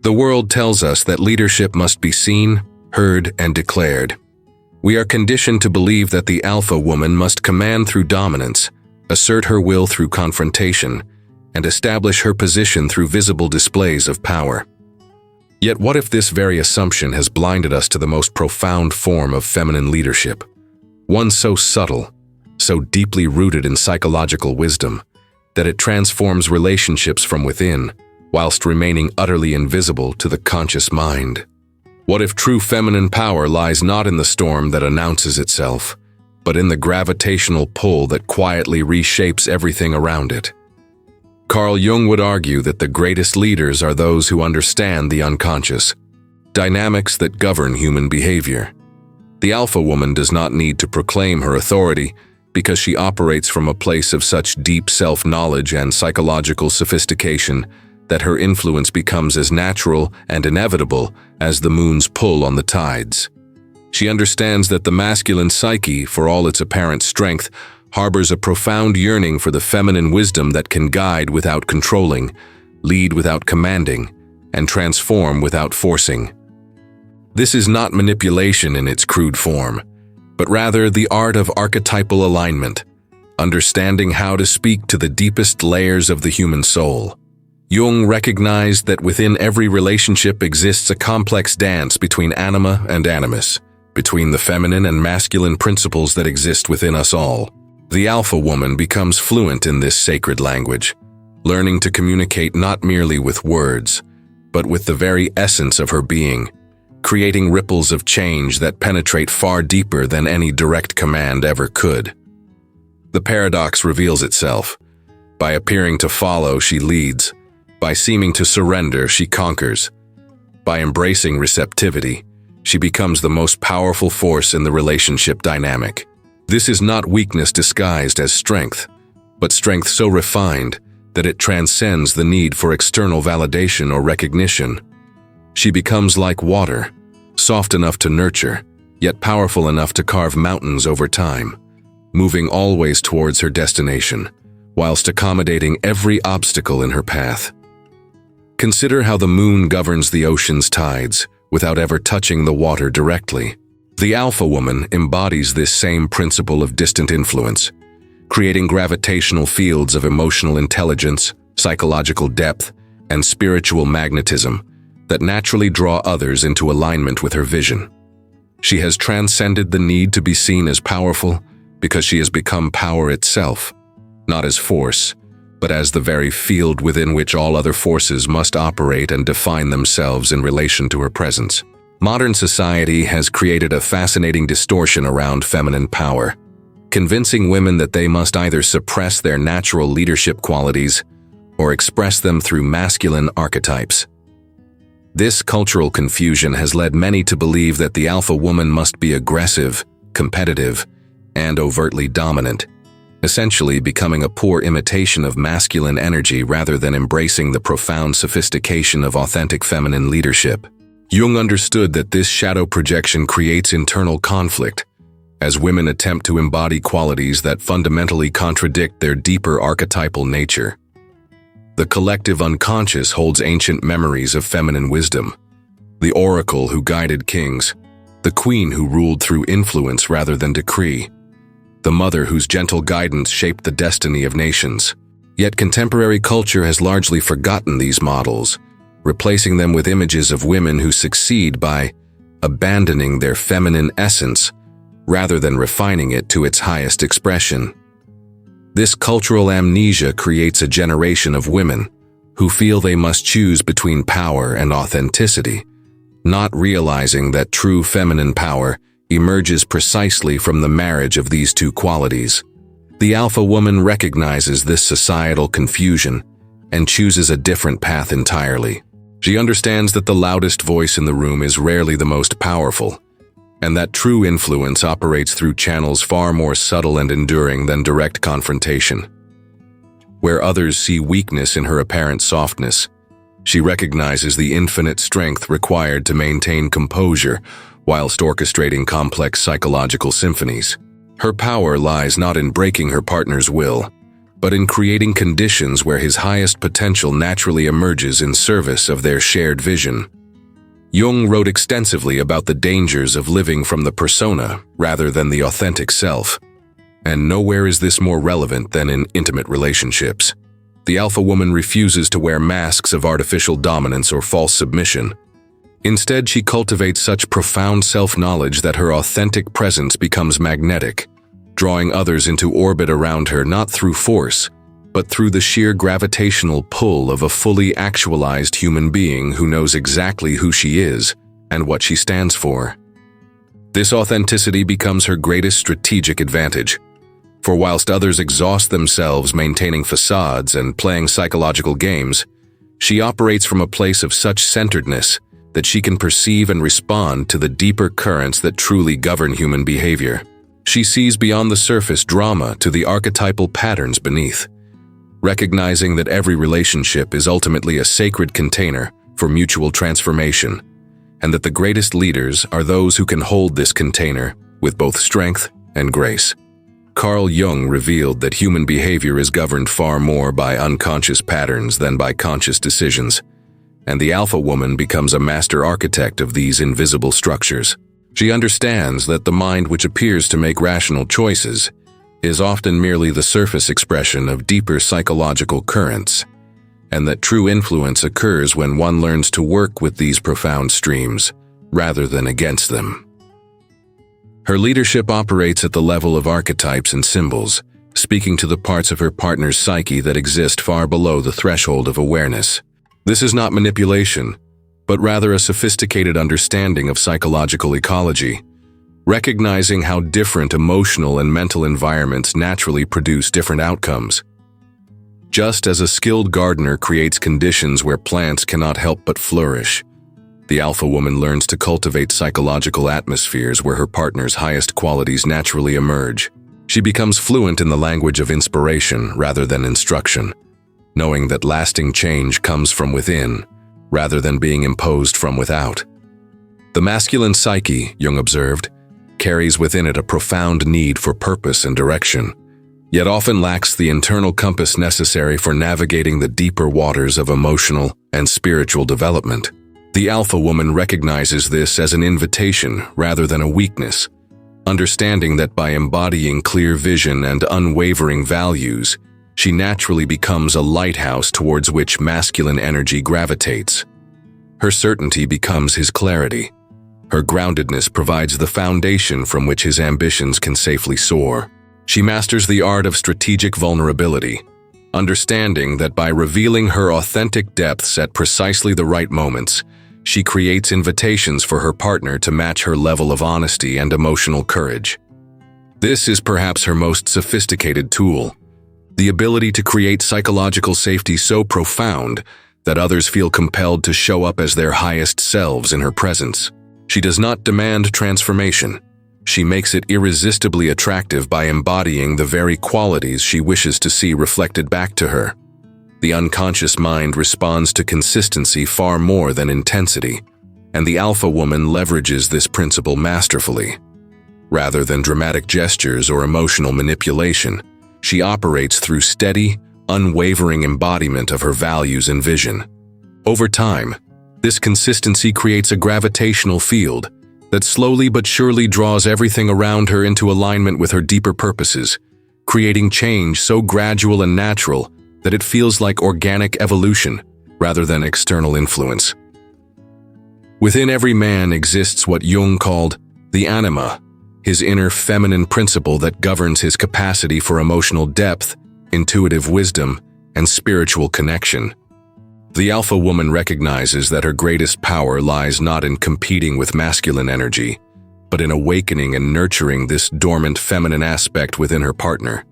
The world tells us that leadership must be seen, heard, and declared. We are conditioned to believe that the alpha woman must command through dominance, assert her will through confrontation, and establish her position through visible displays of power. Yet what if this very assumption has blinded us to the most profound form of feminine leadership? One so subtle, so deeply rooted in psychological wisdom, that it transforms relationships from within, whilst remaining utterly invisible to the conscious mind. What if true feminine power lies not in the storm that announces itself, but in the gravitational pull that quietly reshapes everything around it? Carl Jung would argue that the greatest leaders are those who understand the unconscious, dynamics that govern human behavior. The alpha woman does not need to proclaim her authority because she operates from a place of such deep self-knowledge and psychological sophistication that her influence becomes as natural and inevitable as the moon's pull on the tides. She understands that the masculine psyche, for all its apparent strength, harbors a profound yearning for the feminine wisdom that can guide without controlling, lead without commanding, and transform without forcing. This is not manipulation in its crude form, but rather the art of archetypal alignment, understanding how to speak to the deepest layers of the human soul. Jung recognized that within every relationship exists a complex dance between anima and animus, between the feminine and masculine principles that exist within us all. The alpha woman becomes fluent in this sacred language, learning to communicate not merely with words, but with the very essence of her being, creating ripples of change that penetrate far deeper than any direct command ever could. The paradox reveals itself. By appearing to follow, she leads. By seeming to surrender, she conquers. By embracing receptivity, she becomes the most powerful force in the relationship dynamic. This is not weakness disguised as strength, but strength so refined that it transcends the need for external validation or recognition. She becomes like water, soft enough to nurture, yet powerful enough to carve mountains over time, moving always towards her destination, whilst accommodating every obstacle in her path. Consider how the moon governs the ocean's tides without ever touching the water directly. The alpha woman embodies this same principle of distant influence, creating gravitational fields of emotional intelligence, psychological depth, and spiritual magnetism that naturally draw others into alignment with her vision. She has transcended the need to be seen as powerful because she has become power itself, not as force, but as the very field within which all other forces must operate and define themselves in relation to her presence. Modern society has created a fascinating distortion around feminine power, convincing women that they must either suppress their natural leadership qualities or express them through masculine archetypes. This cultural confusion has led many to believe that the alpha woman must be aggressive, competitive, and overtly dominant, essentially becoming a poor imitation of masculine energy rather than embracing the profound sophistication of authentic feminine leadership. Jung understood that this shadow projection creates internal conflict, as women attempt to embody qualities that fundamentally contradict their deeper archetypal nature. The collective unconscious holds ancient memories of feminine wisdom: the oracle who guided kings, the queen who ruled through influence rather than decree, the mother whose gentle guidance shaped the destiny of nations. Yet contemporary culture has largely forgotten these models, replacing them with images of women who succeed by abandoning their feminine essence rather than refining it to its highest expression. This cultural amnesia creates a generation of women who feel they must choose between power and authenticity, not realizing that true feminine power emerges precisely from the marriage of these two qualities. The alpha woman recognizes this societal confusion and chooses a different path entirely. She understands that the loudest voice in the room is rarely the most powerful, and that true influence operates through channels far more subtle and enduring than direct confrontation. Where others see weakness in her apparent softness, she recognizes the infinite strength required to maintain composure whilst orchestrating complex psychological symphonies. Her power lies not in breaking her partner's will, but in creating conditions where his highest potential naturally emerges in service of their shared vision. Jung wrote extensively about the dangers of living from the persona rather than the authentic self. And nowhere is this more relevant than in intimate relationships. The alpha woman refuses to wear masks of artificial dominance or false submission. Instead, she cultivates such profound self-knowledge that her authentic presence becomes magnetic, drawing others into orbit around her not through force, but through the sheer gravitational pull of a fully actualized human being who knows exactly who she is and what she stands for. This authenticity becomes her greatest strategic advantage. For whilst others exhaust themselves maintaining facades and playing psychological games, she operates from a place of such centeredness that she can perceive and respond to the deeper currents that truly govern human behavior. She sees beyond the surface drama to the archetypal patterns beneath, recognizing that every relationship is ultimately a sacred container for mutual transformation, and that the greatest leaders are those who can hold this container with both strength and grace. Carl Jung revealed that human behavior is governed far more by unconscious patterns than by conscious decisions, and the alpha woman becomes a master architect of these invisible structures. She understands that the mind which appears to make rational choices is often merely the surface expression of deeper psychological currents, and that true influence occurs when one learns to work with these profound streams rather than against them. Her leadership operates at the level of archetypes and symbols, speaking to the parts of her partner's psyche that exist far below the threshold of awareness. This is not manipulation, but rather a sophisticated understanding of psychological ecology, recognizing how different emotional and mental environments naturally produce different outcomes. Just as a skilled gardener creates conditions where plants cannot help but flourish, the alpha woman learns to cultivate psychological atmospheres where her partner's highest qualities naturally emerge. She becomes fluent in the language of inspiration rather than instruction, knowing that lasting change comes from within rather than being imposed from without. The masculine psyche, Jung observed, carries within it a profound need for purpose and direction, yet often lacks the internal compass necessary for navigating the deeper waters of emotional and spiritual development. The alpha woman recognizes this as an invitation rather than a weakness, understanding that by embodying clear vision and unwavering values, she naturally becomes a lighthouse towards which masculine energy gravitates. Her certainty becomes his clarity. Her groundedness provides the foundation from which his ambitions can safely soar. She masters the art of strategic vulnerability, understanding that by revealing her authentic depths at precisely the right moments, she creates invitations for her partner to match her level of honesty and emotional courage. This is perhaps her most sophisticated tool, the ability to create psychological safety so profound that others feel compelled to show up as their highest selves in her presence. She does not demand transformation. She makes it irresistibly attractive by embodying the very qualities she wishes to see reflected back to her. The unconscious mind responds to consistency far more than intensity, and the alpha woman leverages this principle masterfully. Rather than dramatic gestures or emotional manipulation, she operates through steady, unwavering embodiment of her values and vision. Over time, this consistency creates a gravitational field that slowly but surely draws everything around her into alignment with her deeper purposes, creating change so gradual and natural that it feels like organic evolution rather than external influence. Within every man exists what Jung called the anima, his inner feminine principle that governs his capacity for emotional depth, intuitive wisdom, and spiritual connection. The alpha woman recognizes that her greatest power lies not in competing with masculine energy, but in awakening and nurturing this dormant feminine aspect within her partner.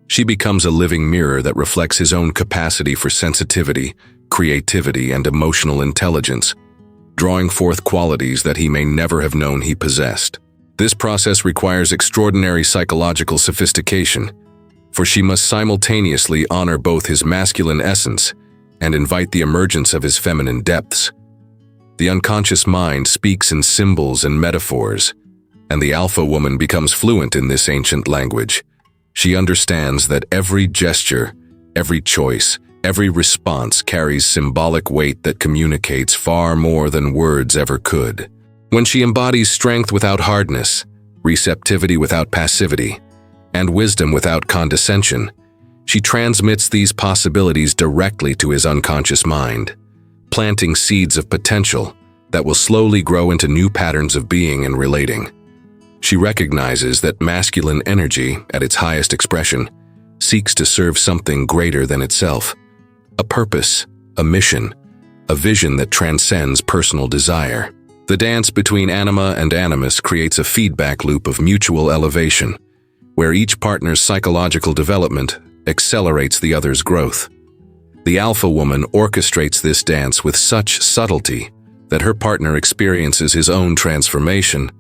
She becomes a living mirror that reflects his own capacity for sensitivity, creativity, and emotional intelligence, drawing forth qualities that he may never have known he possessed. This process requires extraordinary psychological sophistication, for she must simultaneously honor both his masculine essence and invite the emergence of his feminine depths. The unconscious mind speaks in symbols and metaphors, and the alpha woman becomes fluent in this ancient language. She understands that every gesture, every choice, every response carries symbolic weight that communicates far more than words ever could. When she embodies strength without hardness, receptivity without passivity, and wisdom without condescension, she transmits these possibilities directly to his unconscious mind, planting seeds of potential that will slowly grow into new patterns of being and relating. She recognizes that masculine energy, at its highest expression, seeks to serve something greater than itself, a purpose, a mission, a vision that transcends personal desire. The dance between anima and animus creates a feedback loop of mutual elevation, where each partner's psychological development accelerates the other's growth. The alpha woman orchestrates this dance with such subtlety that her partner experiences his own transformation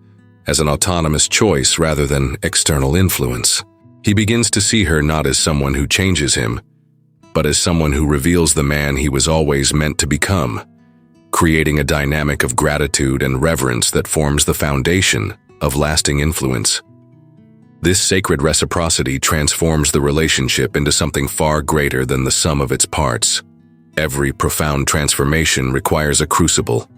as an autonomous choice rather than external influence. He begins to see her not as someone who changes him, but as someone who reveals the man he was always meant to become, creating a dynamic of gratitude and reverence that forms the foundation of lasting influence. This sacred reciprocity transforms the relationship into something far greater than the sum of its parts. Every profound transformation requires a crucible,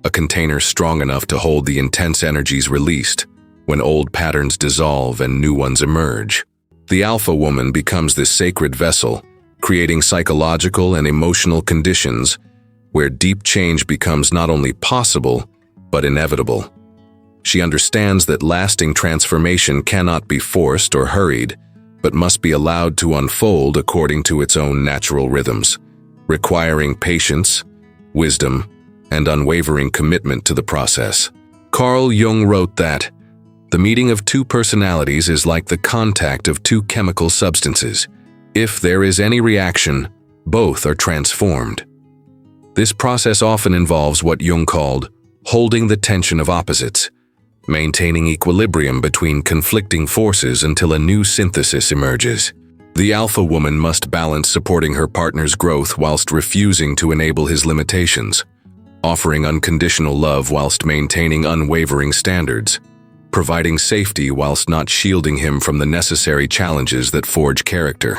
a container strong enough to hold the intense energies released when old patterns dissolve and new ones emerge. The alpha woman becomes this sacred vessel, creating psychological and emotional conditions where deep change becomes not only possible, but inevitable. She understands that lasting transformation cannot be forced or hurried, but must be allowed to unfold according to its own natural rhythms, requiring patience, wisdom, and unwavering commitment to the process. Carl Jung wrote that, "The meeting of two personalities is like the contact of two chemical substances. If there is any reaction, both are transformed." This process often involves what Jung called holding the tension of opposites, maintaining equilibrium between conflicting forces until a new synthesis emerges. The alpha woman must balance supporting her partner's growth whilst refusing to enable his limitations, offering unconditional love whilst maintaining unwavering standards, providing safety whilst not shielding him from the necessary challenges that forge character.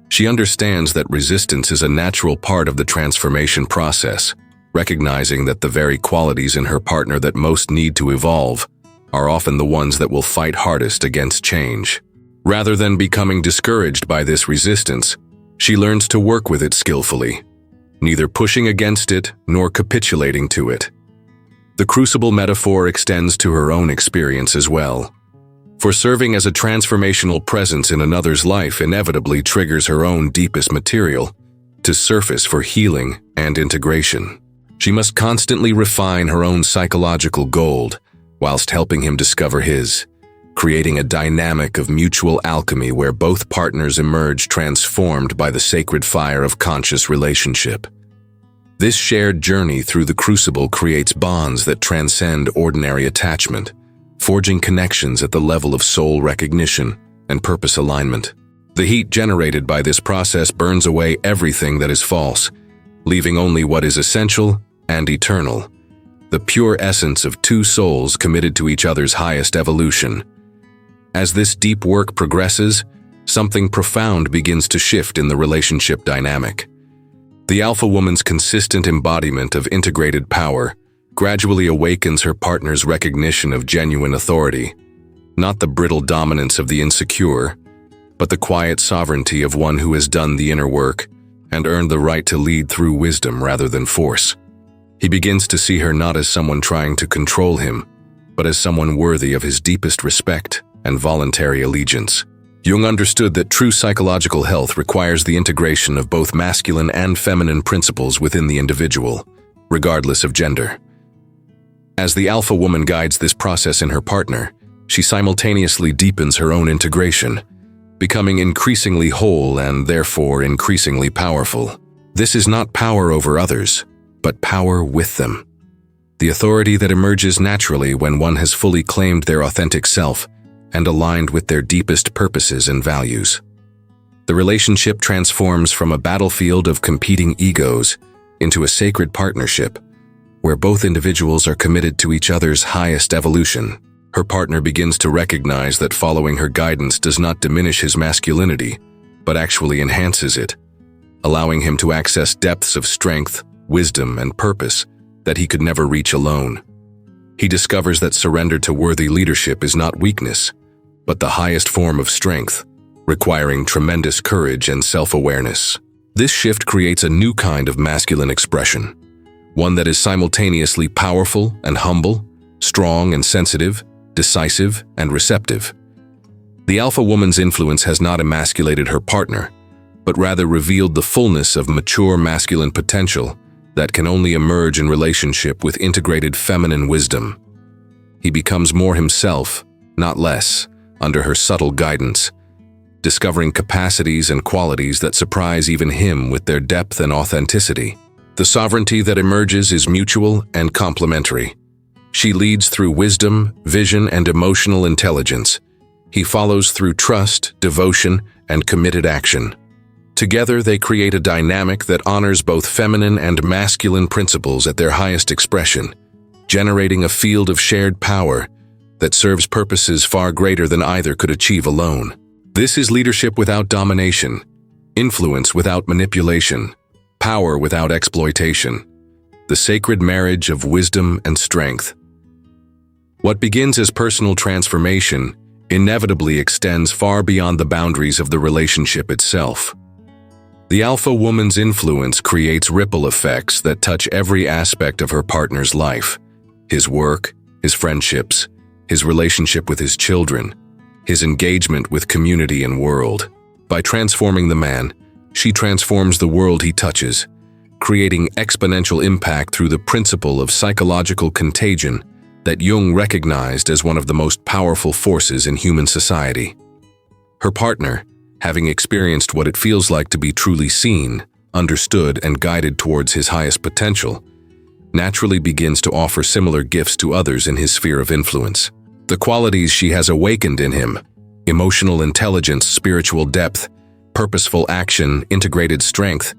She understands that resistance is a natural part of the transformation process, recognizing that the very qualities in her partner that most need to evolve are often the ones that will fight hardest against change. Rather than becoming discouraged by this resistance, she learns to work with it skillfully, neither pushing against it nor capitulating to it. The crucible metaphor extends to her own experience as well, for serving as a transformational presence in another's life inevitably triggers her own deepest material to surface for healing and integration. She must constantly refine her own psychological gold, whilst helping him discover his, creating a dynamic of mutual alchemy where both partners emerge transformed by the sacred fire of conscious relationship. This shared journey through the crucible creates bonds that transcend ordinary attachment, forging connections at the level of soul recognition and purpose alignment. The heat generated by this process burns away everything that is false, leaving only what is essential and eternal, the pure essence of two souls committed to each other's highest evolution. As this deep work progresses, something profound begins to shift in the relationship dynamic. The alpha woman's consistent embodiment of integrated power gradually awakens her partner's recognition of genuine authority, not the brittle dominance of the insecure, but the quiet sovereignty of one who has done the inner work and earned the right to lead through wisdom rather than force. He begins to see her not as someone trying to control him, but as someone worthy of his deepest respect and voluntary allegiance. Jung understood that true psychological health requires the integration of both masculine and feminine principles within the individual, regardless of gender. As the alpha woman guides this process in her partner, she simultaneously deepens her own integration, becoming increasingly whole and therefore increasingly powerful. This is not power over others, but power with them. The authority that emerges naturally when one has fully claimed their authentic self and aligned with their deepest purposes and values. The relationship transforms from a battlefield of competing egos into a sacred partnership, where both individuals are committed to each other's highest evolution. Her partner begins to recognize that following her guidance does not diminish his masculinity, but actually enhances it, allowing him to access depths of strength, wisdom, and purpose that he could never reach alone. He discovers that surrender to worthy leadership is not weakness, but the highest form of strength, requiring tremendous courage and self-awareness. This shift creates a new kind of masculine expression, one that is simultaneously powerful and humble, strong and sensitive, decisive and receptive. The alpha woman's influence has not emasculated her partner, but rather revealed the fullness of mature masculine potential that can only emerge in relationship with integrated feminine wisdom. He becomes more himself, not less, under her subtle guidance, discovering capacities and qualities that surprise even him with their depth and authenticity. The sovereignty that emerges is mutual and complementary. She leads through wisdom, vision, and emotional intelligence. He follows through trust, devotion, and committed action. Together, they create a dynamic that honors both feminine and masculine principles at their highest expression, generating a field of shared power that serves purposes far greater than either could achieve alone. This is leadership without domination, influence without manipulation, power without exploitation, the sacred marriage of wisdom and strength. What begins as personal transformation inevitably extends far beyond the boundaries of the relationship itself. The alpha woman's influence creates ripple effects that touch every aspect of her partner's life: his work, his friendships, his relationship with his children, his engagement with community and world. By transforming the man, she transforms the world he touches, creating exponential impact through the principle of psychological contagion that Jung recognized as one of the most powerful forces in human society. Her partner, having experienced what it feels like to be truly seen, understood, and guided towards his highest potential, naturally begins to offer similar gifts to others in his sphere of influence. The qualities she has awakened in him, emotional intelligence, spiritual depth, purposeful action, integrated strength,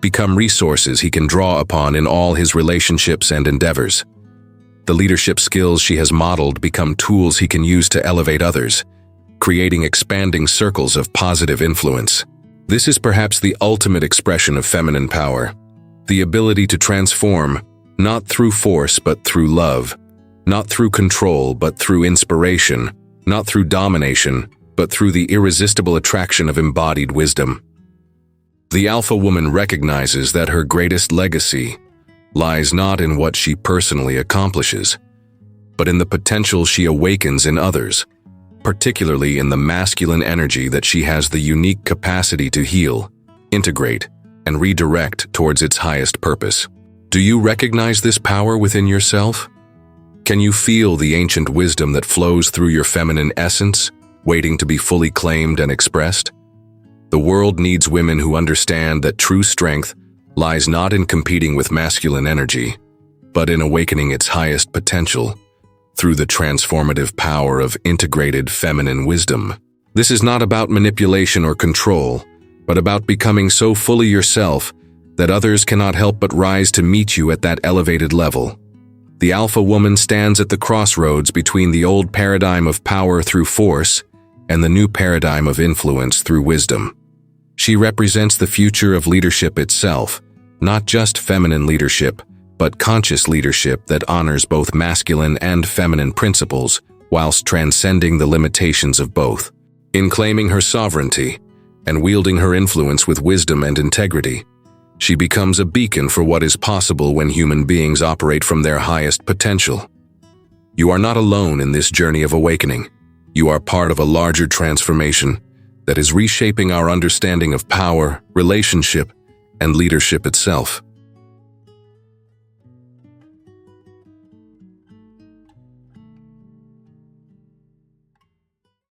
become resources he can draw upon in all his relationships and endeavors. The leadership skills she has modeled become tools he can use to elevate others, creating expanding circles of positive influence. This is perhaps the ultimate expression of feminine power, the ability to transform, not through force but through love, not through control but through inspiration, not through domination but through the irresistible attraction of embodied wisdom. The alpha woman recognizes that her greatest legacy lies not in what she personally accomplishes, but in the potential she awakens in others, particularly in the masculine energy that she has the unique capacity to heal, integrate, and redirect towards its highest purpose. Do you recognize this power within yourself? Can you feel the ancient wisdom that flows through your feminine essence, waiting to be fully claimed and expressed? The world needs women who understand that true strength lies not in competing with masculine energy, but in awakening its highest potential through the transformative power of integrated feminine wisdom. This is not about manipulation or control, but about becoming so fully yourself that others cannot help but rise to meet you at that elevated level. The alpha woman stands at the crossroads between the old paradigm of power through force and the new paradigm of influence through wisdom. She represents the future of leadership itself, not just feminine leadership, but conscious leadership that honors both masculine and feminine principles whilst transcending the limitations of both. In claiming her sovereignty and wielding her influence with wisdom and integrity, she becomes a beacon for what is possible when human beings operate from their highest potential. You are not alone in this journey of awakening. You are part of a larger transformation that is reshaping our understanding of power, relationship, and leadership itself.